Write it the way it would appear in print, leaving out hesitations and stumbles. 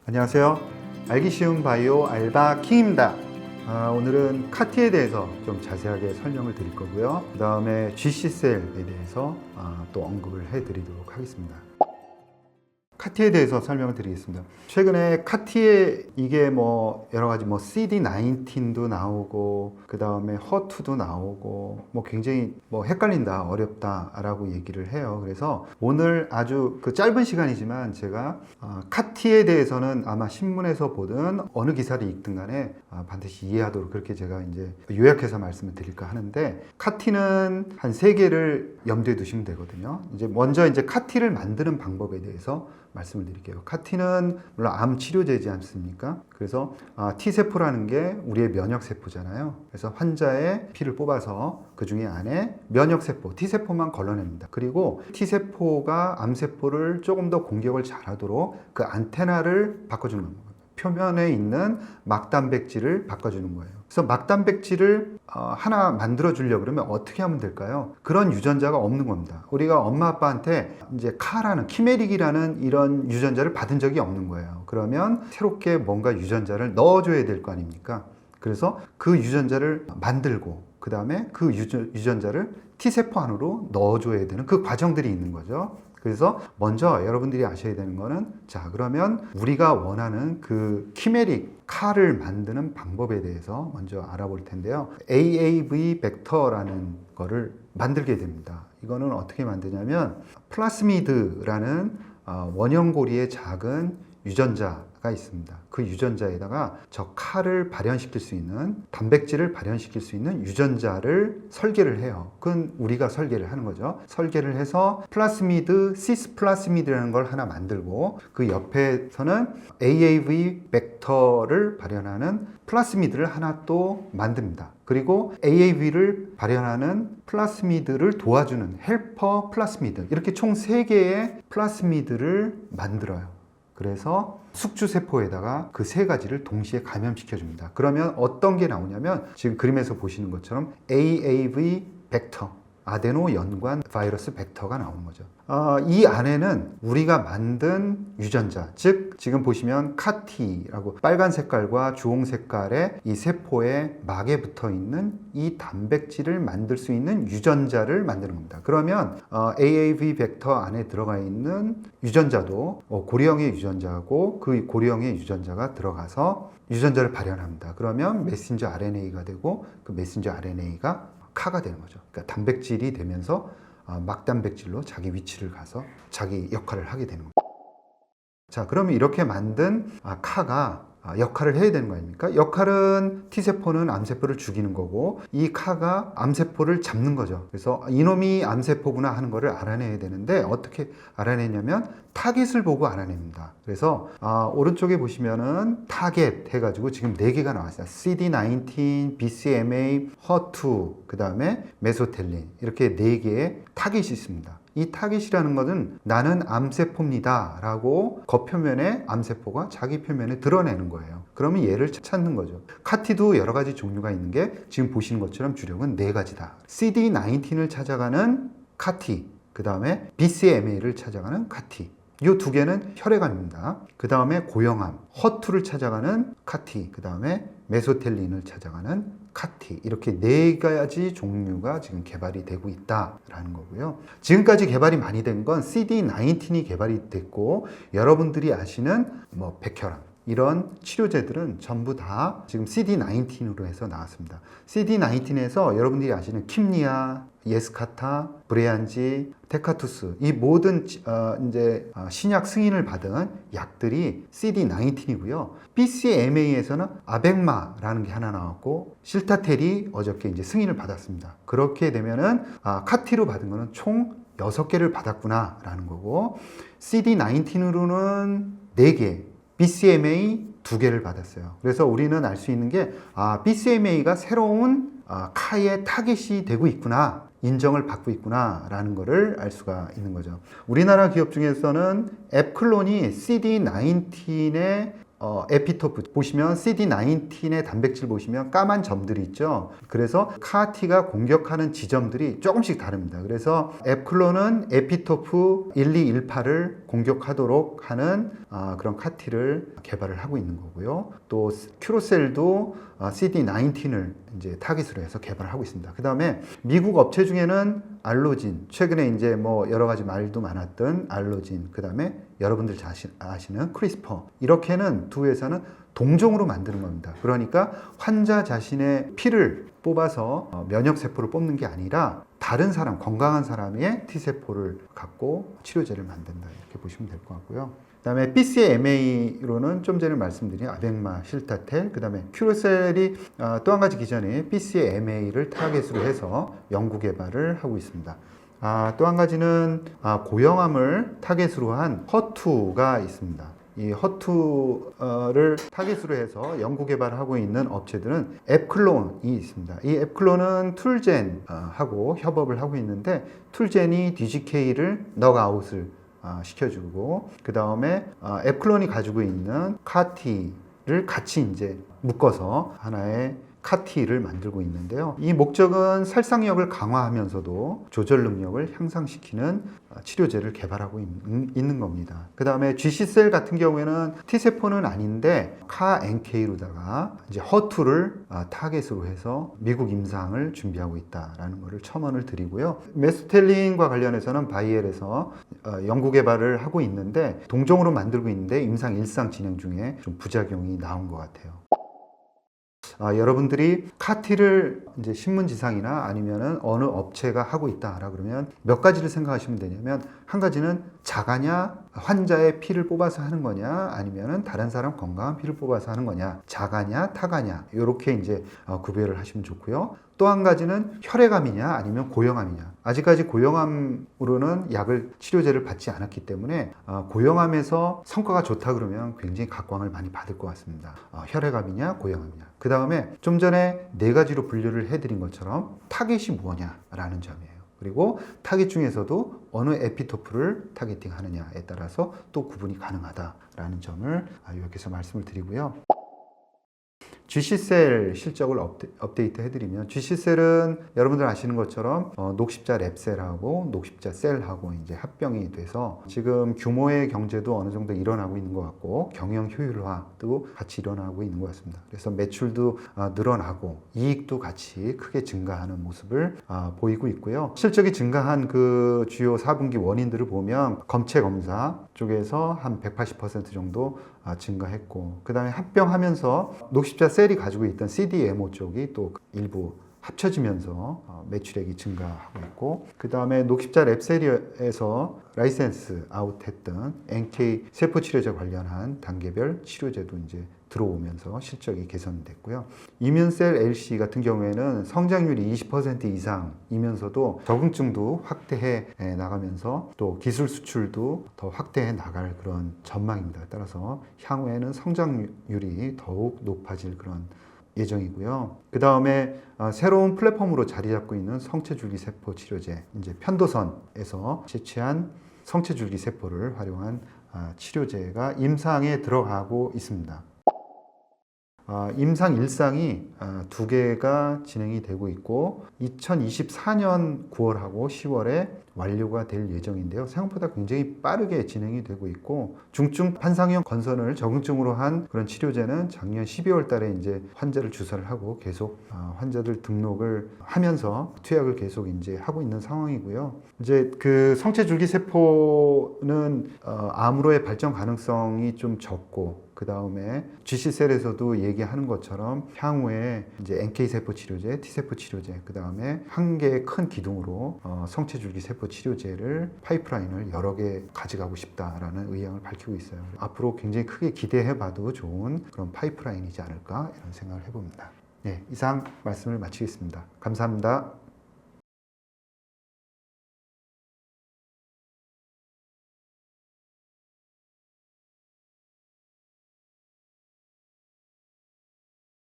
안녕하세요. 알기 쉬운 바이오 알바 킹입니다. 오늘은 카티에 대해서 좀 자세하게 설명을 드릴 거고요. 그 다음에 GC셀에 대해서 또 언급을 해드리도록 하겠습니다. 카티에 대해서 설명을 드리겠습니다. 최근에 카티에 이게 여러 가지 CD19도 나오고 그 다음에 허투도 나오고 굉장히 헷갈린다, 어렵다라고 얘기를 해요. 그래서 오늘 아주 짧은 시간이지만 제가 카티에 대해서는 아마 신문에서 보든 어느 기사를 읽든 간에 반드시 이해하도록 그렇게 제가 이제 요약해서 말씀을 드릴까 하는데, 카티는 한 3개를 염두에 두시면 되거든요. 먼저 카티를 만드는 방법에 대해서 말씀을 드릴게요. 카티는 물론 암 치료제지 않습니까? 그래서 T세포라는 게 우리의 면역세포잖아요. 그래서 환자의 피를 뽑아서 그 중에 안에 면역세포, T세포만 걸러냅니다. 그리고 T세포가 암세포를 조금 더 공격을 잘하도록 그 안테나를 바꿔주는 겁니다. 표면에 있는 막단백질을 바꿔주는 거예요. 그래서 막단백질을 하나 만들어 주려고 그러면 어떻게 하면 될까요? 그런 유전자가 없는 겁니다. 우리가 엄마 아빠한테 이제 키메릭이라는 이런 유전자를 받은 적이 없는 거예요. 그러면 새롭게 뭔가 유전자를 넣어줘야 될 거 아닙니까? 그래서 그 유전자를 만들고 그 다음에 그 유전자를 T세포 안으로 넣어줘야 되는 그 과정들이 있는 거죠. 그래서 먼저 여러분들이 아셔야 되는 거는, 자, 그러면 우리가 원하는 그 키메릭 칼을 만드는 방법에 대해서 먼저 알아볼 텐데요. AAV 벡터라는 거를 만들게 됩니다. 이거는 어떻게 만드냐면 플라스미드라는 원형고리의 작은 유전자가 있습니다. 그 유전자에다가 저 칼을 발현시킬 수 있는, 단백질을 발현시킬 수 있는 유전자를 설계를 해요. 그건 우리가 설계를 하는 거죠. 설계를 해서 플라스미드, 시스플라스미드라는 걸 하나 만들고 그 옆에서는 AAV 벡터를 발현하는 플라스미드를 하나 또 만듭니다. 그리고 AAV를 발현하는 플라스미드를 도와주는 헬퍼 플라스미드, 이렇게 총 3개의 플라스미드를 만들어요. 그래서 숙주세포에다가 그 3가지를 동시에 감염시켜 줍니다. 그러면 어떤 게 나오냐면 지금 그림에서 보시는 것처럼 AAV 벡터, 아데노 연관 바이러스 벡터가 나오는 거죠. 이 안에는 우리가 만든 유전자, 즉 지금 보시면 카티라고 빨간 색깔과 주홍 색깔의 이 세포의 막에 붙어 있는 이 단백질을 만들 수 있는 유전자를 만드는 겁니다. 그러면 AAV 벡터 안에 들어가 있는 유전자도 고리형의 유전자고, 그 고리형의 유전자가 들어가서 유전자를 발현합니다. 그러면 메신저 RNA가 되고 그 메신저 RNA가 카가 되는 거죠. 그러니까 단백질이 되면서 막단백질로 자기 위치를 가서 자기 역할을 하게 되는 거죠. 자, 그러면 이렇게 만든 카가 역할을 해야 되는 거 아닙니까? 역할은 T세포는 암세포를 죽이는 거고 이 카가 암세포를 잡는 거죠. 그래서 이놈이 암세포구나 하는 거를 알아내야 되는데, 어떻게 알아내냐면 타겟을 보고 알아냅니다. 그래서 오른쪽에 보시면은 타겟 해가지고 지금 4개가 나왔어요. CD19, BCMA, HER2, 그 다음에 메소텔린, 이렇게 4개의 타겟이 있습니다. 이 타겟이라는 것은 나는 암세포입니다 라고 겉표면에 암세포가 자기 표면에 드러내는 거예요. 그러면 얘를 찾는 거죠. 카티도 여러 가지 종류가 있는 게 지금 보시는 것처럼 주력은 4가지다. CD19을 찾아가는 카티, 그 다음에 BCMA를 찾아가는 카티, 이 2개는 혈액암입니다. 그 다음에 고형암, 허투를 찾아가는 카티, 그 다음에 메소텔린을 찾아가는 카티, 이렇게 4가지 종류가 지금 개발이 되고 있다라는 거고요. 지금까지 개발이 많이 된 건 CD19이 개발이 됐고, 여러분들이 아시는 백혈암, 이런 치료제들은 전부 다 지금 CD19으로 해서 나왔습니다. CD19에서 여러분들이 아시는 킴리아, 예스카타, 브레안지, 테카투스, 이 모든 신약 승인을 받은 약들이 CD19이고요. BCMA에서는 아벡마라는 게 하나 나왔고, 실타텔이 어저께 이제 승인을 받았습니다. 그렇게 되면은 카티로 받은 거는 총 6개를 받았구나 라는 거고, CD19으로는 4개, BCMA 2개를 받았어요. 그래서 우리는 알 수 있는 게 BCMA가 새로운 카의 타겟이 되고 있구나, 인정을 받고 있구나 라는 거를 알 수가 있는 거죠. 우리나라 기업 중에서는 앱클론이 CD19의 에피토프 보시면 CD19의 단백질 보시면 까만 점들이 있죠. 그래서 CAR-T가 공격하는 지점들이 조금씩 다릅니다. 그래서 앱클론은 에피토프 1218을 공격하도록 하는 그런 CAR-T를 개발을 하고 있는 거고요. 또 큐로셀도 CD19을 이제 타깃으로 해서 개발을 하고 있습니다. 그 다음에 미국 업체 중에는 알로진, 최근에 이제 뭐 여러 가지 말도 많았던 알로진, 그 다음에 여러분들 잘 아시는 크리스퍼, 이렇게는 두 회사는 동종으로 만드는 겁니다. 그러니까 환자 자신의 피를 뽑아서 면역세포를 뽑는 게 아니라 다른 사람, 건강한 사람의 T세포를 갖고 치료제를 만든다, 이렇게 보시면 될 것 같고요. 그 다음에 BCMA로는 좀 전에 말씀드린 아벡마, 실타텔, 그 다음에 큐로셀이 또 한 가지 기전에 BCMA를 타겟으로 해서 연구 개발을 하고 있습니다. 또 한 가지는 고형암을 타겟으로 한 허투가 있습니다. 이 허투를 타겟으로 해서 연구 개발을 하고 있는 업체들은 앱클론이 있습니다. 이 앱클론은 툴젠하고 협업을 하고 있는데, 툴젠이 DGK를 넉아웃을 시켜주고, 그 다음에 앱클론이 가지고 있는 CAR-T를 같이 이제 묶어서 하나의 CAR-T를 만들고 있는데요. 이 목적은 살상력을 강화하면서도 조절 능력을 향상시키는 치료제를 개발하고 있는 겁니다. 그 다음에 GC셀 같은 경우에는 T세포는 아닌데 CAR-NK로다가 이제 허투를 타겟으로 해서 미국 임상을 준비하고 있다라는 것을 첨언을 드리고요. 메스텔린과 관련해서는 바이엘에서 연구 개발을 하고 있는데 동종으로 만들고 있는데 임상 1상 진행 중에 좀 부작용이 나온 것 같아요. 여러분들이 CAR-T를 이제 신문지상이나 아니면은 어느 업체가 하고 있다라 그러면 몇 가지를 생각하시면 되냐면, 한 가지는 자가냐, 환자의 피를 뽑아서 하는 거냐, 아니면은 다른 사람 건강한 피를 뽑아서 하는 거냐, 자가냐, 타가냐, 이렇게 이제 구별을 하시면 좋고요. 또 한 가지는 혈액암이냐 아니면 고형암이냐. 아직까지 고형암으로는 치료제를 받지 않았기 때문에 고형암에서 성과가 좋다 그러면 굉장히 각광을 많이 받을 것 같습니다. 혈액암이냐 고형암이냐. 그 다음에 좀 전에 네 가지로 분류를 해드린 것처럼 타겟이 뭐냐라는 점이에요. 그리고 타겟 중에서도 어느 에피토프를 타겟팅 하느냐에 따라서 또 구분이 가능하다라는 점을 여기서 말씀을 드리고요. GC셀 실적을 업데이트 해드리면, GC셀은 여러분들 아시는 것처럼 녹십자 랩셀하고 녹십자 셀하고 이제 합병이 돼서 지금 규모의 경제도 어느 정도 일어나고 있는 것 같고 경영 효율화도 같이 일어나고 있는 것 같습니다. 그래서 매출도 늘어나고 이익도 같이 크게 증가하는 모습을 보이고 있고요. 실적이 증가한 그 주요 4분기 원인들을 보면 검체 검사 쪽에서 한 180% 정도 증가했고, 그 다음에 합병하면서 녹십자 셀이 가지고 있던 CDMO 쪽이 또 일부 합쳐지면서 매출액이 증가하고 있고, 그 다음에 녹십자 랩셀에서 라이센스 아웃했던 NK 세포치료제 관련한 단계별 치료제도 이제 들어오면서 실적이 개선됐고요. 이면셀 LC 같은 경우에는 성장률이 20% 이상이면서도 적응증도 확대해 나가면서 또 기술 수출도 더 확대해 나갈 그런 전망입니다. 따라서 향후에는 성장률이 더욱 높아질 그런 예정이고요. 그 다음에 새로운 플랫폼으로 자리 잡고 있는 성체줄기 세포 치료제, 이제 편도선에서 채취한 성체줄기 세포를 활용한 치료제가 임상에 들어가고 있습니다. 임상 1상이 2개가 진행이 되고 있고 2024년 9월하고 10월에 완료가 될 예정인데요. 생각보다 굉장히 빠르게 진행이 되고 있고, 중증 판상형 건선을 적응증으로 한 그런 치료제는 작년 12월 달에 이제 환자를 주사를 하고 계속 환자들 등록을 하면서 투약을 계속 이제 하고 있는 상황이고요. 이제 그 성체줄기 세포는 암으로의 발전 가능성이 좀 적고, 그 다음에 GC셀에서도 얘기하는 것처럼 향후에 이제 NK세포 치료제, T세포 치료제, 그 다음에 한 개의 큰 기둥으로 성체줄기 세포 치료제를 파이프라인을 여러 개 가져가고 싶다라는 의향을 밝히고 있어요. 앞으로 굉장히 크게 기대해봐도 좋은 그런 파이프라인이지 않을까, 이런 생각을 해봅니다. 네, 이상 말씀을 마치겠습니다. 감사합니다.